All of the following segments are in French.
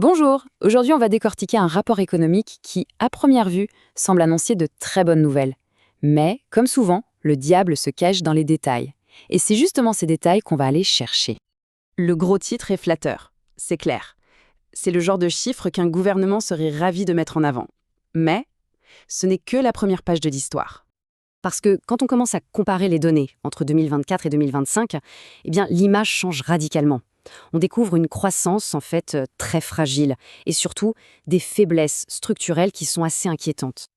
Bonjour, aujourd'hui on va décortiquer un rapport économique qui, à première vue, semble annoncer de très bonnes nouvelles. Mais, comme souvent, le diable se cache dans les détails. Et c'est justement ces détails qu'on va aller chercher. Le gros titre est flatteur, c'est clair. C'est le genre de chiffre qu'un gouvernement serait ravi de mettre en avant. Mais ce n'est que la première page de l'histoire. Parce que quand on commence à comparer les données entre 2024 et 2025, eh bien l'image change radicalement. On découvre une croissance en fait très fragile et surtout des faiblesses structurelles qui sont assez inquiétantes.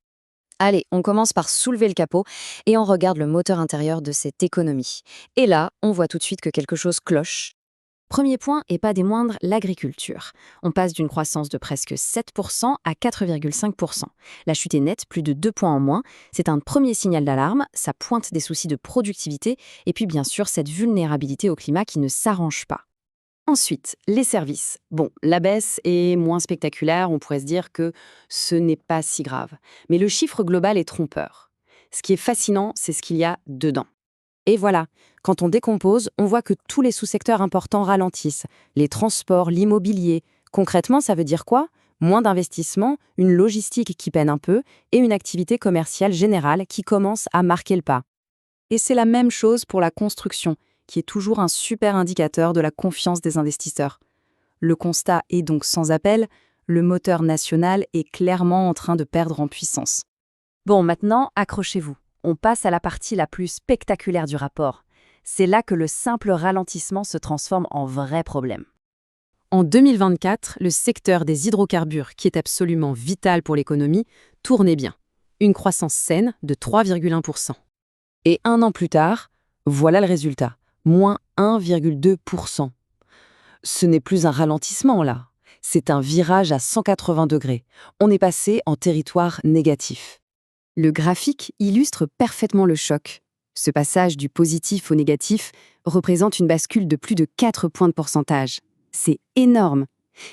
Allez, on commence par soulever le capot et on regarde le moteur intérieur de cette économie. Et là, on voit tout de suite que quelque chose cloche. Premier point, et pas des moindres, l'agriculture. On passe d'une croissance de presque 7% à 4,5%. La chute est nette, plus de 2 points en moins. C'est un premier signal d'alarme, ça pointe des soucis de productivité, et puis bien sûr cette vulnérabilité au climat qui ne s'arrange pas. Ensuite, les services. Bon, la baisse est moins spectaculaire, on pourrait se dire que ce n'est pas si grave. Mais le chiffre global est trompeur. Ce qui est fascinant, c'est ce qu'il y a dedans. Et voilà, quand on décompose, on voit que tous les sous-secteurs importants ralentissent. Les transports, l'immobilier. Concrètement, ça veut dire quoi? Moins d'investissement, une logistique qui peine un peu et une activité commerciale générale qui commence à marquer le pas. Et c'est la même chose pour la construction, qui est toujours un super indicateur de la confiance des investisseurs. Le constat est donc sans appel, le moteur national est clairement en train de perdre en puissance. Bon, maintenant, accrochez-vous. On passe à la partie la plus spectaculaire du rapport. C'est là que le simple ralentissement se transforme en vrai problème. En 2024, le secteur des hydrocarbures, qui est absolument vital pour l'économie, tournait bien. Une croissance saine de 3,1%. Et un an plus tard, voilà le résultat, moins 1,2%. Ce n'est plus un ralentissement là, c'est un virage à 180 degrés. On est passé en territoire négatif. Le graphique illustre parfaitement le choc. Ce passage du positif au négatif représente une bascule de plus de 4 points de pourcentage. C'est énorme.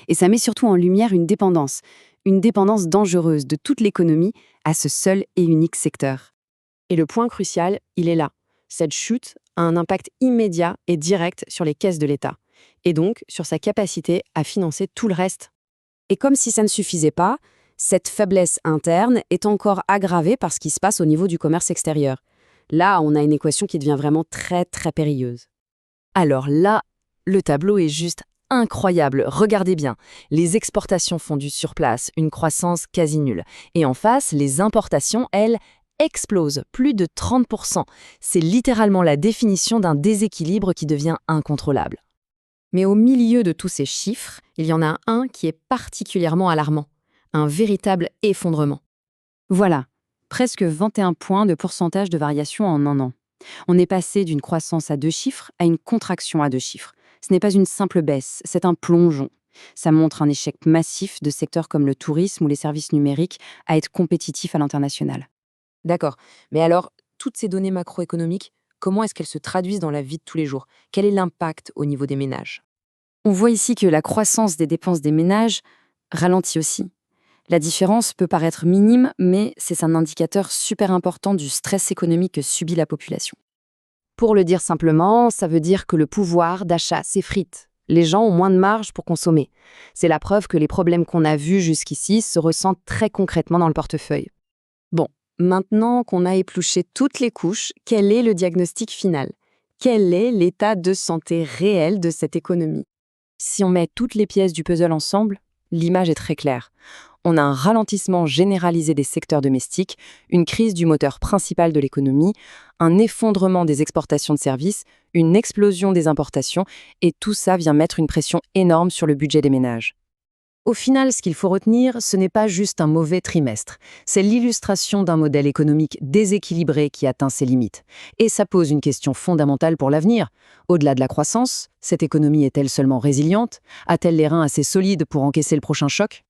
Et ça met surtout en lumière une dépendance dangereuse de toute l'économie à ce seul et unique secteur. Et le point crucial, il est là. Cette chute a un impact immédiat et direct sur les caisses de l'État, et donc sur sa capacité à financer tout le reste. Et comme si ça ne suffisait pas, cette faiblesse interne est encore aggravée par ce qui se passe au niveau du commerce extérieur. Là, on a une équation qui devient vraiment très, très périlleuse. Alors là, le tableau est juste incroyable. Regardez bien, les exportations font du surplace, une croissance quasi nulle. Et en face, les importations, elles, explosent, plus de 30%. C'est littéralement la définition d'un déséquilibre qui devient incontrôlable. Mais au milieu de tous ces chiffres, il y en a un qui est particulièrement alarmant. Un véritable effondrement. Voilà, presque 21 points de pourcentage de variation en un an. On est passé d'une croissance à 2 chiffres à une contraction à 2 chiffres. Ce n'est pas une simple baisse, c'est un plongeon. Ça montre un échec massif de secteurs comme le tourisme ou les services numériques à être compétitifs à l'international. D'accord, mais alors, toutes ces données macroéconomiques, comment est-ce qu'elles se traduisent dans la vie de tous les jours? Quel est l'impact au niveau des ménages? On voit ici que la croissance des dépenses des ménages ralentit aussi. La différence peut paraître minime, mais c'est un indicateur super important du stress économique que subit la population. Pour le dire simplement, ça veut dire que le pouvoir d'achat s'effrite. Les gens ont moins de marge pour consommer. C'est la preuve que les problèmes qu'on a vus jusqu'ici se ressentent très concrètement dans le portefeuille. Bon, maintenant qu'on a épluché toutes les couches, quel est le diagnostic final? Quel est l'état de santé réel de cette économie? Si on met toutes les pièces du puzzle ensemble, l'image est très claire. On a un ralentissement généralisé des secteurs domestiques, une crise du moteur principal de l'économie, un effondrement des exportations de services, une explosion des importations, et tout ça vient mettre une pression énorme sur le budget des ménages. Au final, ce qu'il faut retenir, ce n'est pas juste un mauvais trimestre, c'est l'illustration d'un modèle économique déséquilibré qui atteint ses limites. Et ça pose une question fondamentale pour l'avenir. Au-delà de la croissance, cette économie est-elle seulement résiliente? A-t-elle les reins assez solides pour encaisser le prochain choc?